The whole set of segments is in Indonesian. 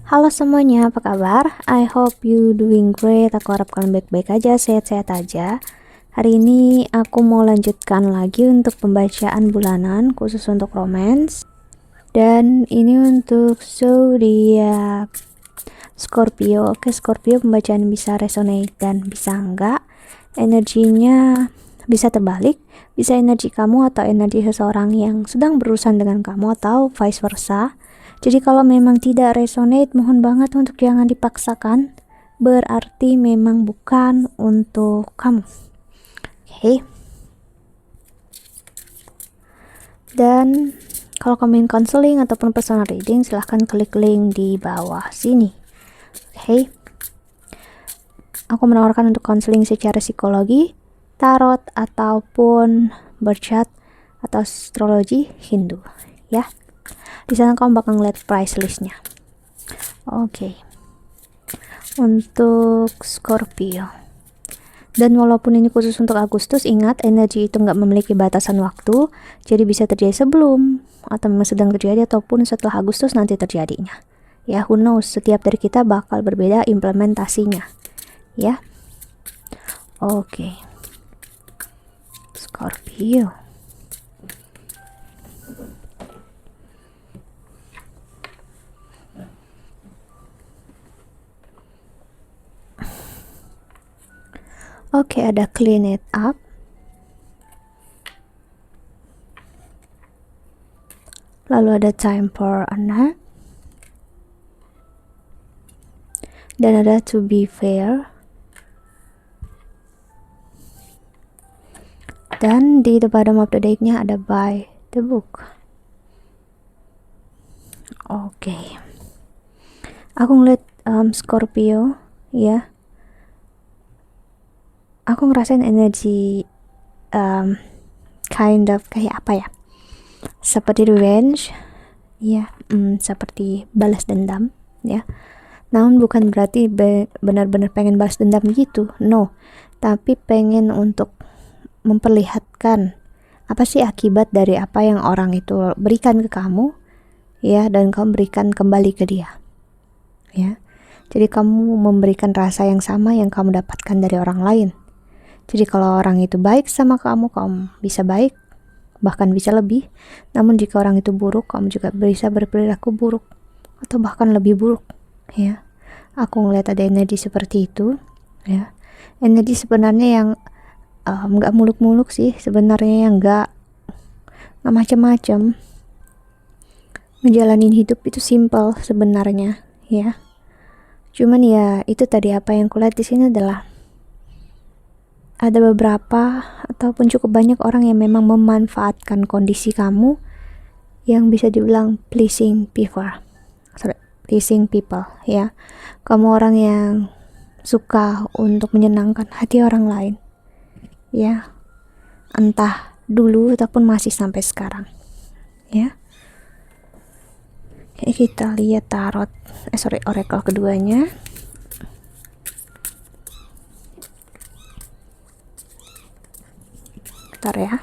Halo semuanya, apa kabar? I hope you doing great. Aku harap kalian baik-baik aja, sehat-sehat aja. Hari ini aku mau lanjutkan lagi untuk pembacaan bulanan khusus untuk romance. Dan ini untuk zodiak Scorpio. Oke, Scorpio, pembacaan bisa resonate dan bisa enggak. Energinya bisa terbalik, bisa energi kamu atau energi seseorang yang sedang berurusan dengan kamu atau vice versa. Jadi kalau memang tidak resonate, mohon banget untuk jangan dipaksakan, berarti memang bukan untuk kamu. Oke. Dan kalau kamu ingin counseling ataupun personal reading, silahkan klik link di bawah sini. Oke. Aku menawarkan untuk counseling secara psikologi, tarot, ataupun birth chart atau astrologi Hindu, ya. Di sana kamu bakal ngeliat price listnya. Oke. Untuk Scorpio. Dan walaupun ini khusus untuk Agustus, ingat energi itu nggak memiliki batasan waktu, jadi bisa terjadi sebelum atau memang sedang terjadi ataupun setelah Agustus nanti terjadinya. Ya, who knows, setiap dari kita bakal berbeda implementasinya. Ya. Oke. Scorpio. Oke, ada clean it up. Lalu ada time for a nap. Dan ada to be fair. Dan di the bottom of the deck-nya ada buy the book. Oke. Aku ngeliat Scorpio, ya. Aku ngerasain energi kind of kayak apa ya? Seperti revenge, ya, seperti balas dendam, ya. Namun bukan berarti benar-benar pengen balas dendam gitu, no. Tapi pengen untuk memperlihatkan apa sih akibat dari apa yang orang itu berikan ke kamu, ya, dan kamu berikan kembali ke dia, ya. Jadi kamu memberikan rasa yang sama yang kamu dapatkan dari orang lain. Jadi kalau orang itu baik sama kamu, kamu bisa baik, bahkan bisa lebih. Namun jika orang itu buruk, kamu juga bisa berperilaku buruk atau bahkan lebih buruk, ya. Aku ngeliat ada energi seperti itu, ya. Energi sebenarnya yang nggak muluk-muluk sih, sebenarnya yang nggak macam-macam. Menjalani hidup itu simple sebenarnya, ya. Cuman ya itu tadi, apa yang kulihat di sini adalah ada beberapa ataupun cukup banyak orang yang memang memanfaatkan kondisi kamu yang bisa dibilang pleasing people, ya. Kamu orang yang suka untuk menyenangkan hati orang lain, ya, entah dulu ataupun masih sampai sekarang, ya. Oke, kita lihat oracle keduanya. Bentar ya.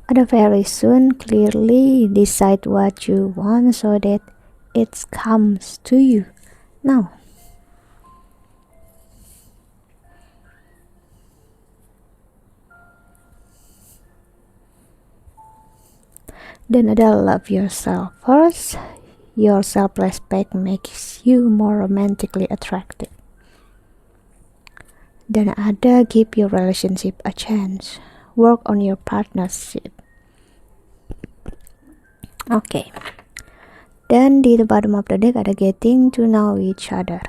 Ada very soon, clearly decide what you want so that it comes to you now. Dan ada love yourself first. Your self-respect makes you more romantically attractive. Dan ada give your relationship a chance. Work on your partnership. Oke. Dan di the bottom of the deck ada getting to know each other.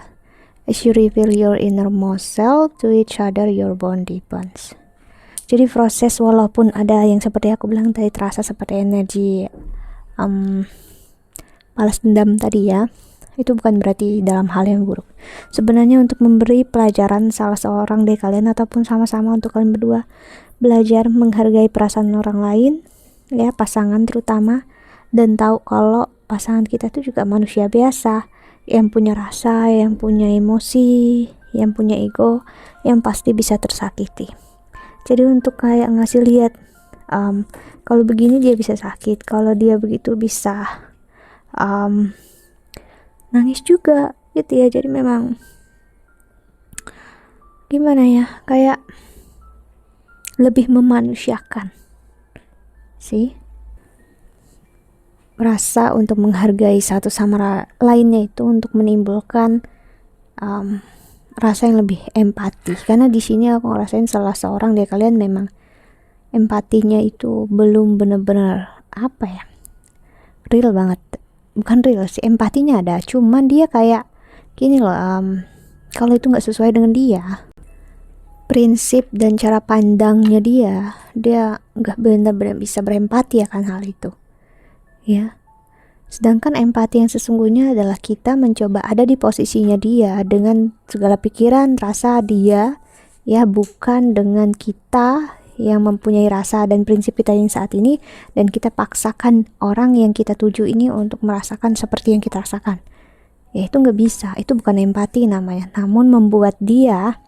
As you reveal your innermost self to each other, your bond deepens. Jadi proses, walaupun ada yang seperti aku bilang tadi terasa seperti energi balas dendam tadi, ya, itu bukan berarti dalam hal yang buruk. Sebenarnya untuk memberi pelajaran salah seorang dari kalian ataupun sama-sama untuk kalian berdua belajar menghargai perasaan orang lain, ya, pasangan terutama, dan tahu kalau pasangan kita itu juga manusia biasa yang punya rasa, yang punya emosi, yang punya ego, yang pasti bisa tersakiti. Jadi untuk kayak ngasih lihat Kalau begini dia bisa sakit, kalau dia begitu bisa nangis juga gitu ya. Jadi memang gimana ya, kayak lebih memanusiakan sih rasa untuk menghargai satu sama lainnya, itu untuk menimbulkan rasa yang lebih empati. Karena di sini aku ngerasain salah seorang dari kalian memang empatinya itu belum benar-benar apa ya, real banget. Bukan real sih, empatinya ada, cuman dia kayak gini loh, kalau itu nggak sesuai dengan dia, prinsip dan cara pandangnya dia nggak benar-benar bisa berempati akan hal itu ya. Sedangkan empati yang sesungguhnya adalah kita mencoba ada di posisinya dia dengan segala pikiran, rasa dia ya, bukan dengan kita yang mempunyai rasa dan prinsip kita yang saat ini dan kita paksakan orang yang kita tuju ini untuk merasakan seperti yang kita rasakan. Ya itu nggak bisa, itu bukan empati namanya, namun membuat dia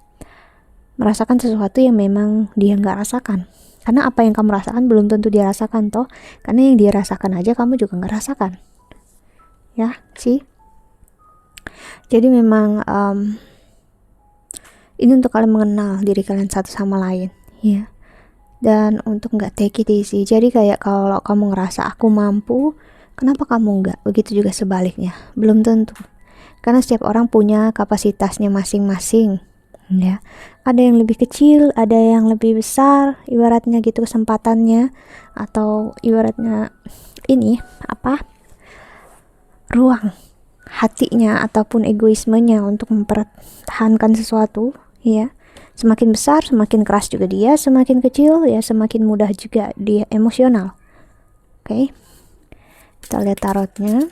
merasakan sesuatu yang memang dia nggak rasakan. Karena apa yang kamu rasakan belum tentu dia rasakan toh, karena yang dia rasakan aja kamu juga nggak rasakan ya sih. Jadi memang ini untuk kalian mengenal diri kalian satu sama lain ya, dan untuk nggak take it easy. Jadi kayak kalau kamu ngerasa aku mampu, kenapa kamu nggak? Begitu juga sebaliknya, belum tentu, karena setiap orang punya kapasitasnya masing-masing ya. Ada yang lebih kecil, ada yang lebih besar, ibaratnya gitu kesempatannya, atau ibaratnya ini apa, ruang hatinya ataupun egoismenya untuk mempertahankan sesuatu ya. Semakin besar semakin keras juga dia, semakin kecil ya semakin mudah juga dia emosional. Oke, kita lihat tarotnya.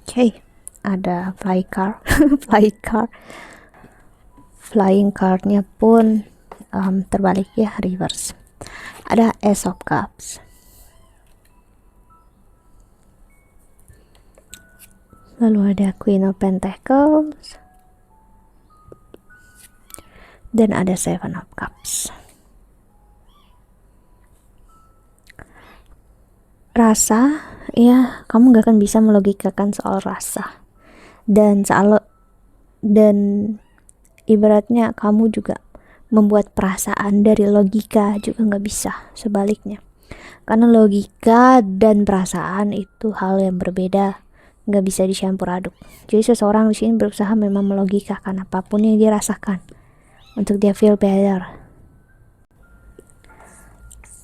Oke, ada fly card flying cardnya pun terbalik ya, reverse. Ada Ace of Cups, lalu ada Queen of Pentacles, dan ada Seven of Cups. Rasa ya, kamu gak akan bisa melogikakan soal rasa dan ibaratnya kamu juga membuat perasaan dari logika juga nggak bisa, sebaliknya, karena logika dan perasaan itu hal yang berbeda, nggak bisa dicampur aduk. Jadi seseorang di sini berusaha memang melogikakan apapun yang dia rasakan untuk dia feel better.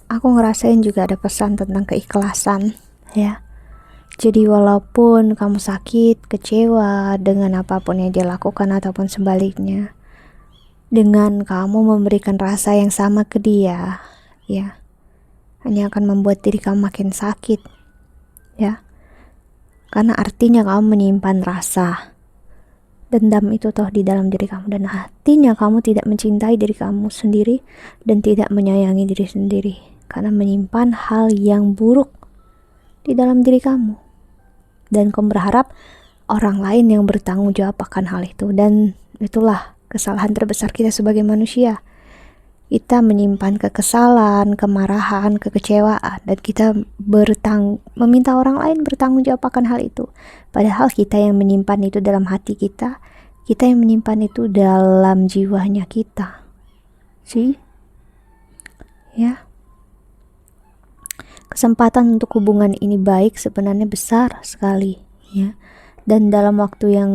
Aku ngerasain juga ada pesan tentang keikhlasan ya. Jadi walaupun kamu sakit, kecewa dengan apapun yang dia lakukan ataupun sebaliknya, dengan kamu memberikan rasa yang sama ke dia ya, hanya akan membuat diri kamu makin sakit ya. Karena artinya kamu menyimpan rasa dendam itu toh di dalam diri kamu, dan artinya kamu tidak mencintai diri kamu sendiri dan tidak menyayangi diri sendiri karena menyimpan hal yang buruk di dalam diri kamu, dan kamu berharap orang lain yang bertanggung jawab akan hal itu. Dan itulah kesalahan terbesar kita sebagai manusia. Kita menyimpan kekesalan, kemarahan, kekecewaan, dan kita meminta orang lain bertanggung jawab akan hal itu. Padahal kita yang menyimpan itu dalam hati kita yang menyimpan itu dalam jiwanya kita. See? Ya. Kesempatan untuk hubungan ini baik sebenarnya besar sekali ya. Dan dalam waktu yang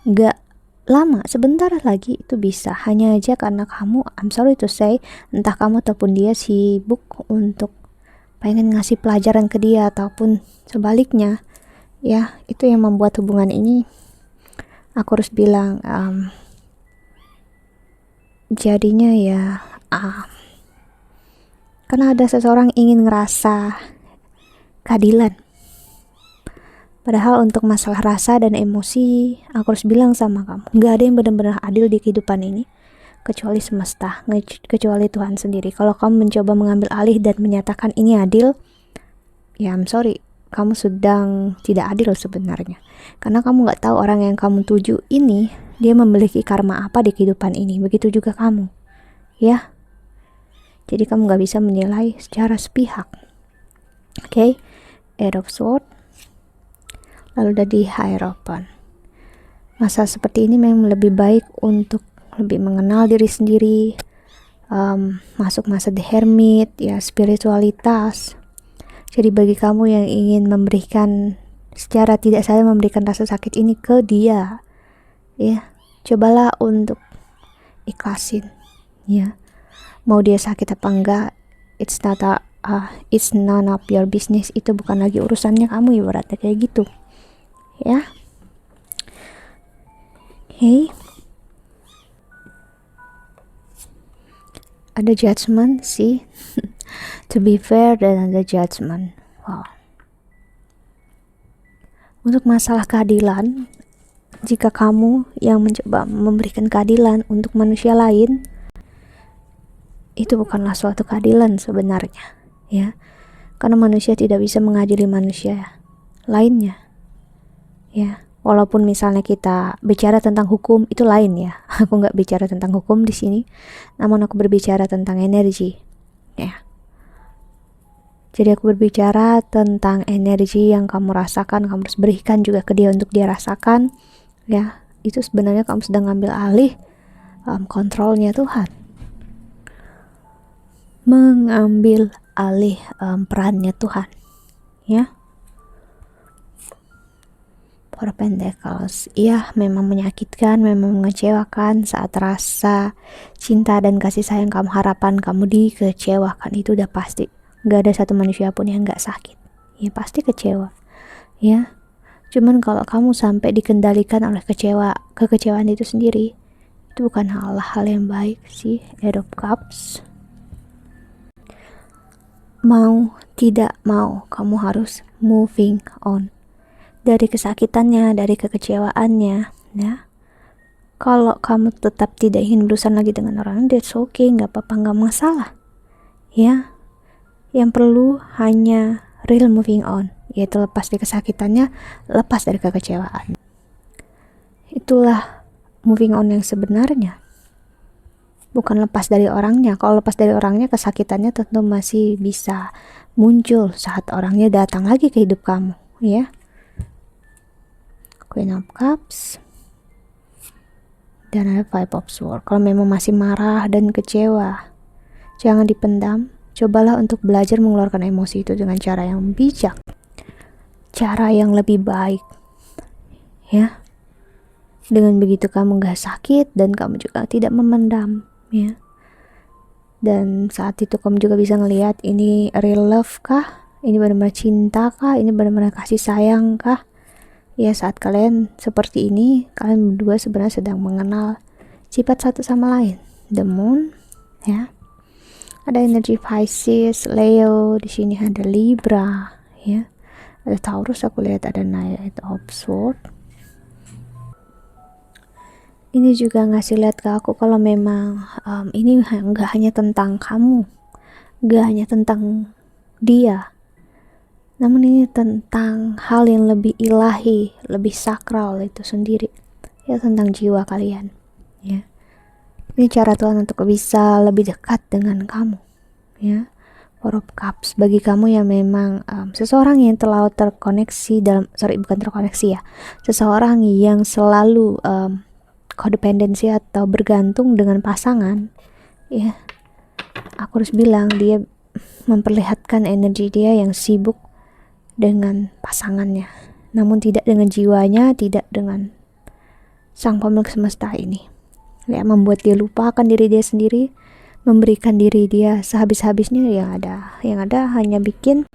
gak lama, sebentar lagi itu bisa. Hanya aja karena kamu, I'm sorry to say, entah kamu ataupun dia sibuk untuk pengen ngasih pelajaran ke dia ataupun sebaliknya ya, itu yang membuat hubungan ini, aku harus bilang jadinya ya karena ada seseorang ingin ngerasa keadilan. Padahal untuk masalah rasa dan emosi, aku harus bilang sama kamu, gak ada yang benar-benar adil di kehidupan ini kecuali semesta, kecuali Tuhan sendiri. Kalau kamu mencoba mengambil alih dan menyatakan ini adil, ya I'm sorry, kamu sedang tidak adil sebenarnya, karena kamu nggak tahu orang yang kamu tuju ini dia memiliki karma apa di kehidupan ini. Begitu juga kamu, ya. Jadi kamu nggak bisa menilai secara sepihak. Oke, Eight of Swords, lalu udah di Hierophant. Masa seperti ini memang lebih baik untuk lebih mengenal diri sendiri, masuk masa the hermit, ya, spiritualitas. Jadi bagi kamu yang ingin memberikan secara tidak sadar memberikan rasa sakit ini ke dia, ya, cobalah untuk ikhlasin, ya. Mau dia sakit apa enggak, it's none of your business. Itu bukan lagi urusannya kamu, ibaratnya kayak gitu, ya. Oke. Ada judgment sih. To be fair, dan ada judgment. Wow. Untuk masalah keadilan, jika kamu yang mencoba memberikan keadilan untuk manusia lain, itu bukanlah suatu keadilan sebenarnya, ya. Karena manusia tidak bisa mengadili manusia lainnya, ya. Walaupun misalnya kita bicara tentang hukum, itu lain, ya. Aku nggak bicara tentang hukum di sini, namun aku berbicara tentang energi, ya. Jadi aku berbicara tentang energi yang kamu rasakan, kamu harus berikan juga ke dia untuk dia rasakan, ya. Itu sebenarnya kamu sedang ambil alih kontrolnya Tuhan, mengambil alih perannya Tuhan, ya. Four of Pentacles, ya, memang menyakitkan, memang mengecewakan saat rasa cinta dan kasih sayang kamu harapkan kamu dikecewakan. Itu udah pasti, gak ada satu manusia pun yang gak sakit, ya, pasti kecewa, ya. Cuman kalau kamu sampai dikendalikan oleh kekecewaan itu sendiri, itu bukan hal yang baik sih. Eight of Cups, mau tidak mau kamu harus moving on dari kesakitannya, dari kekecewaannya, ya. Kalau kamu tetap tidak ingin berurusan lagi dengan orang, that's okay, nggak apa-apa, nggak masalah, ya. Yang perlu hanya real moving on, yaitu lepas dari kesakitannya, lepas dari kekecewaan. Itulah moving on yang sebenarnya, bukan lepas dari orangnya. Kalau lepas dari orangnya, kesakitannya tentu masih bisa muncul saat orangnya datang lagi ke hidup kamu, ya. Queen of Cups, dan ada Five of Swords. Kalau memang masih marah dan kecewa, jangan dipendam. Cobalah untuk belajar mengeluarkan emosi itu dengan cara yang bijak, cara yang lebih baik, ya. Dengan begitu kamu gak sakit dan kamu juga tidak memendam, ya. Dan saat itu kamu juga bisa ngelihat ini real love kah, ini benar-benar cinta kah, ini benar-benar kasih sayang kah. Ya, saat kalian seperti ini, kalian berdua sebenarnya sedang mengenal sifat satu sama lain. The Moon, ya. Ada energi Pisces, Leo, di sini ada Libra, ya. Ada Taurus, aku lihat ada Knight of Swords. Ini juga ngasih lihat ke aku kalau memang ini nggak hanya tentang kamu, nggak hanya tentang dia, namun ini tentang hal yang lebih ilahi, lebih sakral itu sendiri, ya, tentang jiwa kalian, ya. Ini cara Tuhan untuk bisa lebih dekat dengan kamu, ya. Four of Cups, bagi kamu yang memang seseorang yang terlalu terkoneksi bukan terkoneksi, ya, seseorang yang selalu kodependensi atau bergantung dengan pasangan, ya. Aku harus bilang dia memperlihatkan energi dia yang sibuk dengan pasangannya, namun tidak dengan jiwanya, tidak dengan sang pemilik semesta ini, ya. Membuat dia lupakan diri dia sendiri, memberikan diri dia sehabis-habisnya, yang ada hanya bikin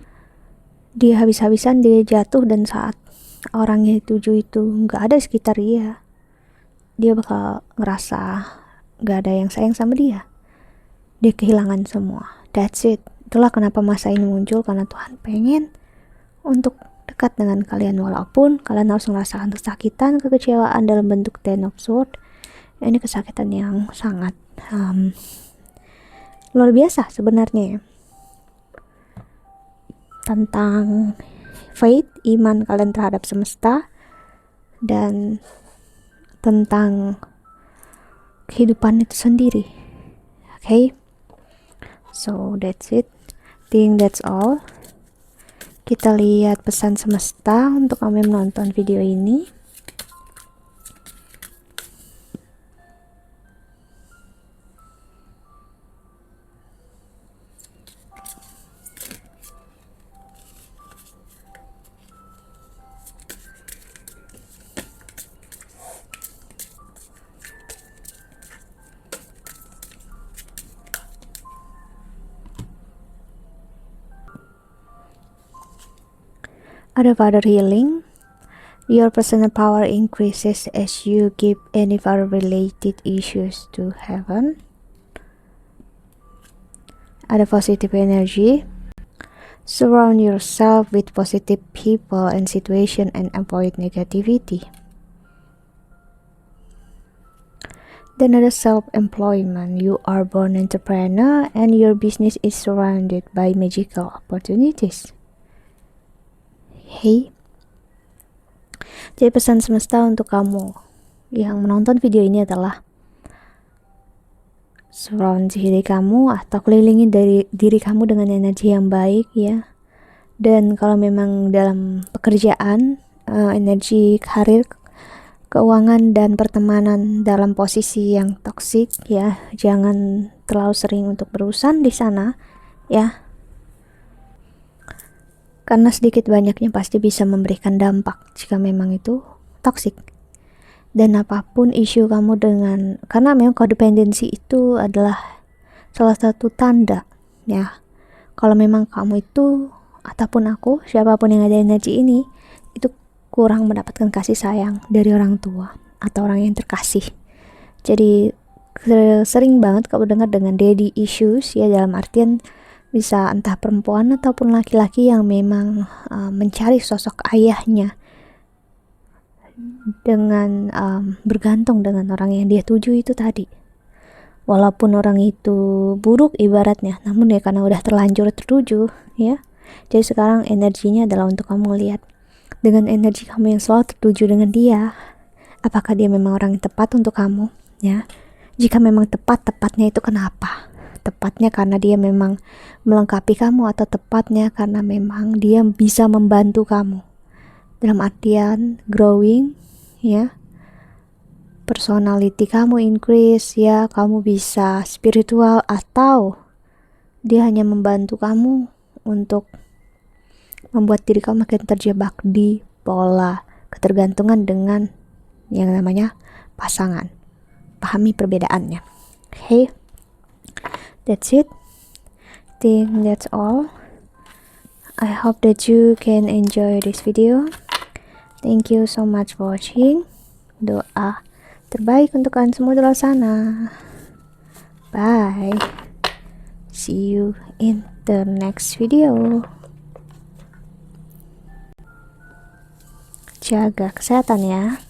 dia habis-habisan, dia jatuh, dan saat orang yang dituju itu nggak ada di sekitar dia bakal ngerasa gak ada yang sayang sama dia kehilangan semua. That's it. Itulah kenapa masa ini muncul, karena Tuhan pengen untuk dekat dengan kalian, walaupun kalian harus merasakan kesakitan, kekecewaan dalam bentuk Ten of Swords. Ini kesakitan yang sangat luar biasa sebenarnya, ya. tentang faith, iman kalian terhadap semesta, dan tentang kehidupan itu sendiri. Okay, so that's it. Think that's all. Kita lihat pesan semesta untuk kamu yang menonton video ini. Ada Father Healing. Your personal power increases as you give any related issues to heaven. Ada Positive Energy. Surround yourself with positive people and situation and avoid negativity. Then ada Self-employment. You are born entrepreneur and your business is surrounded by magical opportunities. Hey, jadi pesan semesta untuk kamu yang menonton video ini adalah surround diri kamu atau kelilingi dari diri kamu dengan energi yang baik ya. Dan kalau memang dalam pekerjaan, energi karir, keuangan dan pertemanan dalam posisi yang toksik ya, jangan terlalu sering untuk berurusan di sana ya. Karena sedikit banyaknya pasti bisa memberikan dampak jika memang itu toksik. Dan apapun isu kamu karena memang codependency itu adalah salah satu tanda ya. Kalau memang kamu itu ataupun aku, siapapun yang ada energi ini, itu kurang mendapatkan kasih sayang dari orang tua atau orang yang terkasih. Jadi sering banget kamu dengar dengan daddy issues ya, dalam artian bisa entah perempuan ataupun laki-laki yang memang mencari sosok ayahnya dengan bergantung dengan orang yang dia tuju itu tadi. Walaupun orang itu buruk ibaratnya, namun ya karena udah terlanjur tertuju ya. Jadi sekarang energinya adalah untuk kamu lihat dengan energi kamu yang selalu tertuju dengan dia, apakah dia memang orang yang tepat untuk kamu ya. Jika memang tepatnya itu kenapa? Tepatnya karena dia memang melengkapi kamu atau tepatnya karena memang dia bisa membantu kamu dalam artian growing ya, personality kamu increase ya, kamu bisa spiritual, atau dia hanya membantu kamu untuk membuat diri kamu makin terjebak di pola ketergantungan dengan yang namanya pasangan. Pahami perbedaannya. Okay, that's it. Think that's all. I hope that you can enjoy this video. Thank you so much for watching. Doa terbaik untuk kalian semua di luar sana. Bye. See you in the next video. Jaga kesehatan ya.